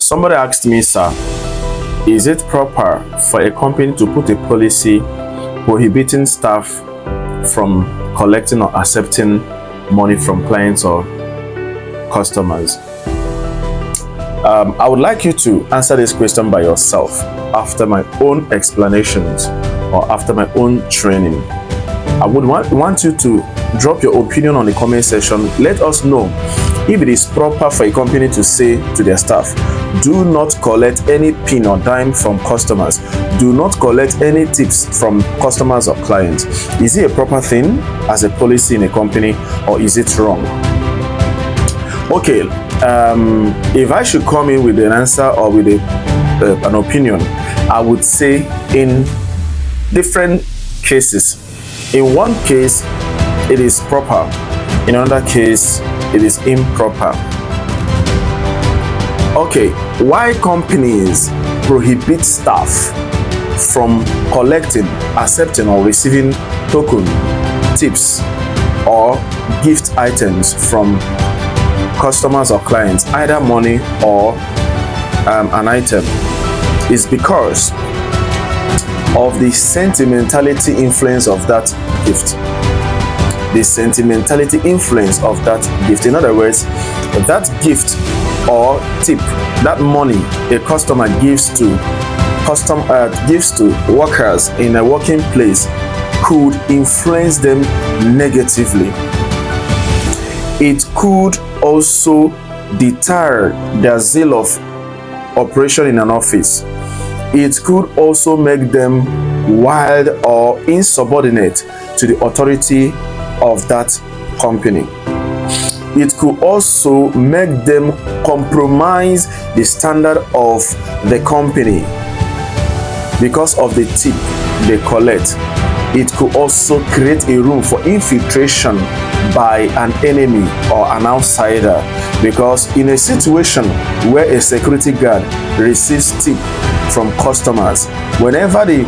Somebody asked me, sir, is it proper for a company to put a policy prohibiting staff from collecting or accepting money from clients or customers? I would like you to answer this question by yourself after my own explanations or after my own training. I would want you to drop your opinion on the comment section. Let us know if it is proper for a company to say to their staff, do not collect any pin or dime from customers. Do not collect any tips from customers or clients. Is it a proper thing as a policy in a company, or is it wrong? Okay, if I should come in with an answer or with an opinion, I would say in different cases. In one case, it is proper. In another case, it is improper. Okay, why companies prohibit staff from collecting, accepting, or receiving token, tips, or gift items from customers or clients, either money or an item, is because of the sentimentality influence of that gift. The sentimentality influence of that gift. In other words, that gift or tip, that money a customer gives to workers in a working place could influence them negatively. It could also deter their zeal of operation in an office. It could also make them wild or insubordinate to the authority of that company. It could also make them compromise the standard of the company because of the tip they collect. It could also create a room for infiltration by an enemy or an outsider, because in a situation where a security guard receives tip from customers, whenever the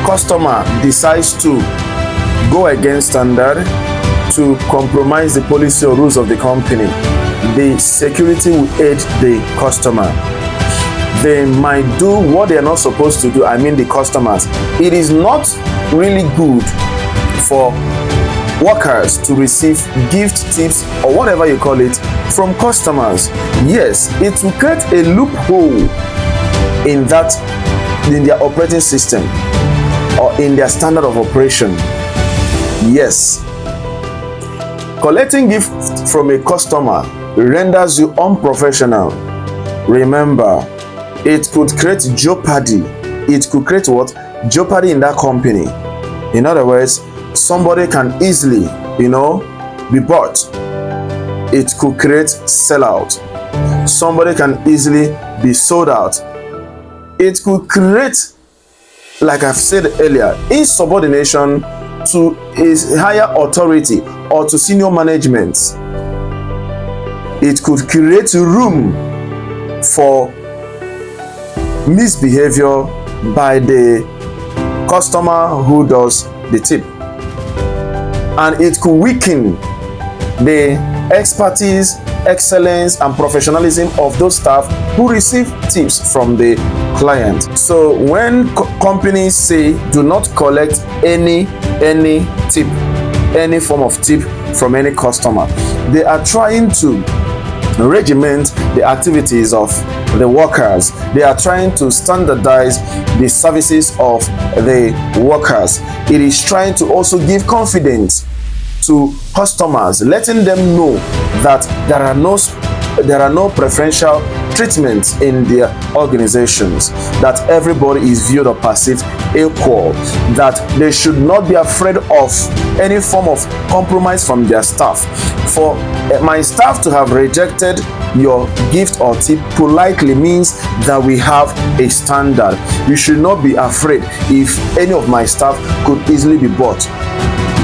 customer decides to go against standard, to compromise the policy or rules of the company, the security will aid the customer. They might do what they are not supposed to do. I mean the customers. It is not really good for workers to receive gift, tips, or whatever you call it from customers. Yes, it will create a loophole in their operating system or in their standard of operation. Yes, collecting gifts from a customer renders you unprofessional. Remember, it could create jeopardy. It could create what? Jeopardy in that company. In other words, somebody can easily, be bought. It could create sellout. Somebody can easily be sold out. It could create, like I've said earlier, insubordination to a higher authority or to senior management. It could create room for misbehavior by the customer who does the tip, and it could weaken the expertise, excellence, and professionalism of those staff who receive tips from the client. So when companies say do not collect any tip, any form of tip from any customer, they are trying to regiment the activities of the workers. They are trying to standardize the services of the workers. It is trying to also give confidence to customers, letting them know that there are no preferential treatments in their organizations, that everybody is viewed or perceived equal, that they should not be afraid of any form of compromise from their staff. For my staff to have rejected your gift or tip politely means that we have a standard. You should not be afraid if any of my staff could easily be bought.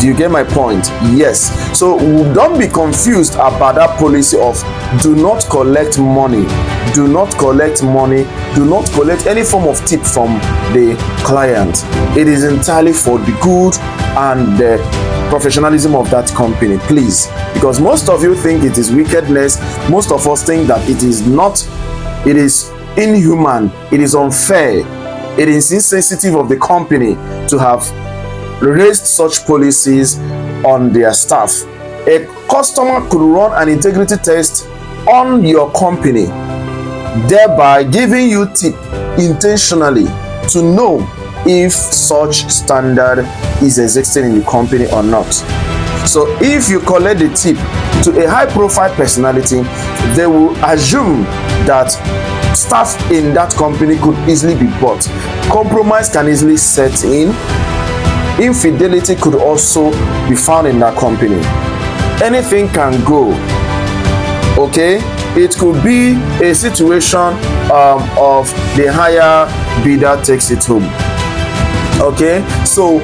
Do you get my point? Yes. So don't be confused about that policy of do not collect money. Do not collect money. Do not collect any form of tip from the client. It is entirely for the good and the professionalism of that company, please. Because most of you think it is wickedness. Most of us think that it is not. It is inhuman, it is unfair, it is insensitive of the company to have raised such policies on their staff. A customer could run an integrity test on your company, thereby giving you tip intentionally to know if such standard is existing in the company or not. So if you collect the tip to a high profile personality, they will assume that staff in that company could easily be bought. Compromise can easily set in. Infidelity could also be found in that company. Anything can go. Okay, it could be a situation of the higher bidder takes it home. Okay, so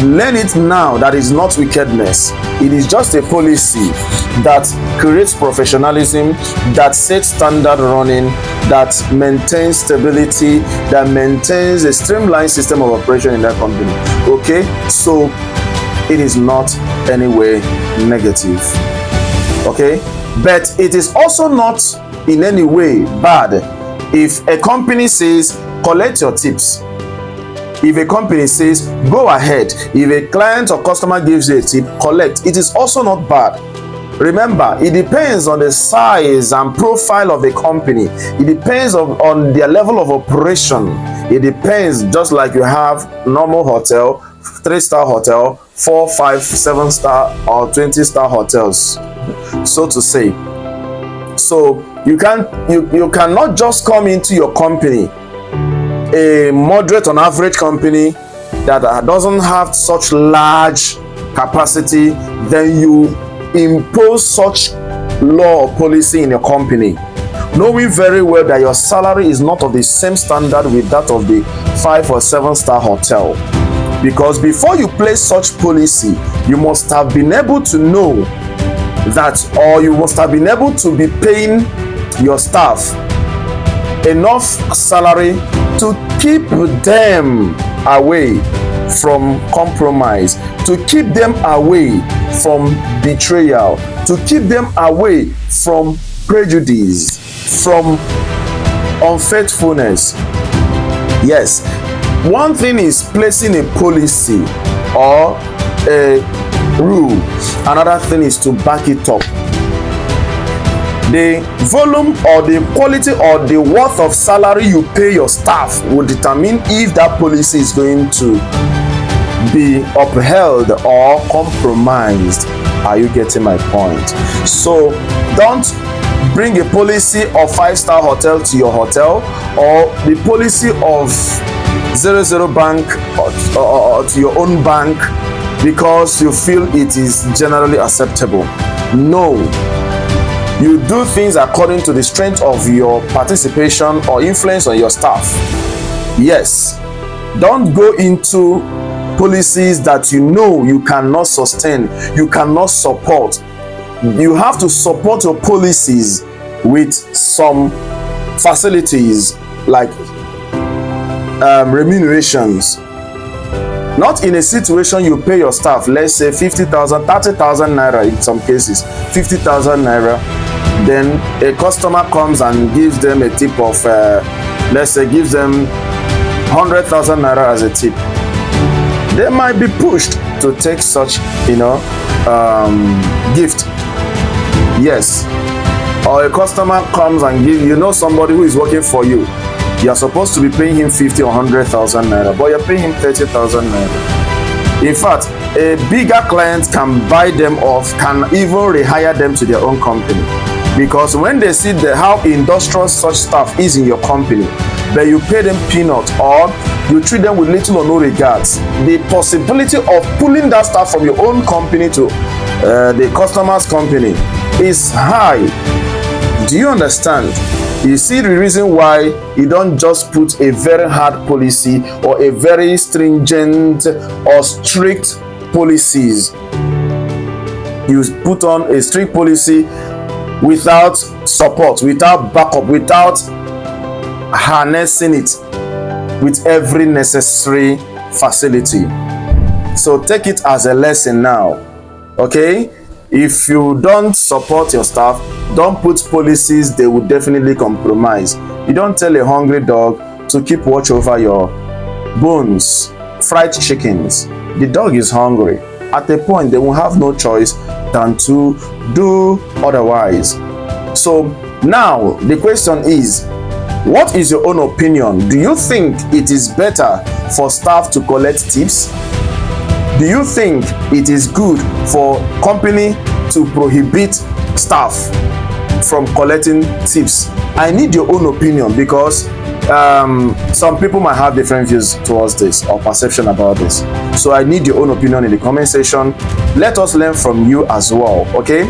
learn it now that is not wickedness. It is just a policy that creates professionalism, that sets standard running, that maintains stability, that maintains a streamlined system of operation in that company. Okay, so it is not anyway negative. Okay, but it is also not in any way bad if a company says collect your tips. If a company says go ahead, if a client or customer gives you a tip, collect. It is also not bad. Remember, it depends on the size and profile of the company. It depends on their level of operation. It depends, just like you have normal hotel, 3-star hotel, 4, 5, 7-star or 20-star hotels, so to say. So you cannot just come into your company, a moderate on average company that doesn't have such large capacity, then you impose such law or policy in your company, knowing very well that your salary is not of the same standard with that of the 5 or 7-star hotel. Because before you place such policy, you must have been able to know that, or you must have been able to be paying your staff enough salary to keep them away from compromise, to keep them away from betrayal, to keep them away from prejudice, from unfaithfulness. Yes, one thing is placing a policy or a rule, another thing is to back it up. The volume or the quality or the worth of salary you pay your staff will determine if that policy is going to be upheld or compromised. Are you getting my point? So don't bring a policy of 5-star hotel to your hotel, or the policy of 00 bank or to your own bank because you feel it is generally acceptable. No. You do things according to the strength of your participation or influence on your staff. Yes. Don't go into policies that you know you cannot sustain, you cannot support. You have to support your policies with some facilities like remunerations. Not in a situation you pay your staff, let's say 50,000, 30,000 naira in some cases, 50,000 naira. Then a customer comes and gives them a tip of, let's say, gives them 100,000 naira as a tip. They might be pushed to take such, gift. Yes. Or a customer comes and gives, somebody who is working for you. You are supposed to be paying him 50 or 100,000 naira, but you're paying him 30,000 naira. In fact, a bigger client can buy them off, can even rehire them to their own company. Because when they see how industrious such staff is in your company, but you pay them peanuts or you treat them with little or no regards, the possibility of pulling that staff from your own company to the customer's company is high. Do you understand? You see the reason why you don't just put a very hard policy or a very stringent or strict policies. You put on a strict policy without support, without backup, without harnessing it with every necessary facility. So take it as a lesson now. Okay? If you don't support your staff, don't put policies they will definitely compromise. You don't tell a hungry dog to keep watch over your bones, fried chickens. The dog is hungry. At a point, they will have no choice than to do otherwise. So now the question is, what is your own opinion? Do you think it is better for staff to collect tips? Do you think it is good for company to prohibit staff from collecting tips? I need your own opinion, because some people might have different views towards this or perception about this. So I need your own opinion in the comment section. Let us learn from you as well, okay?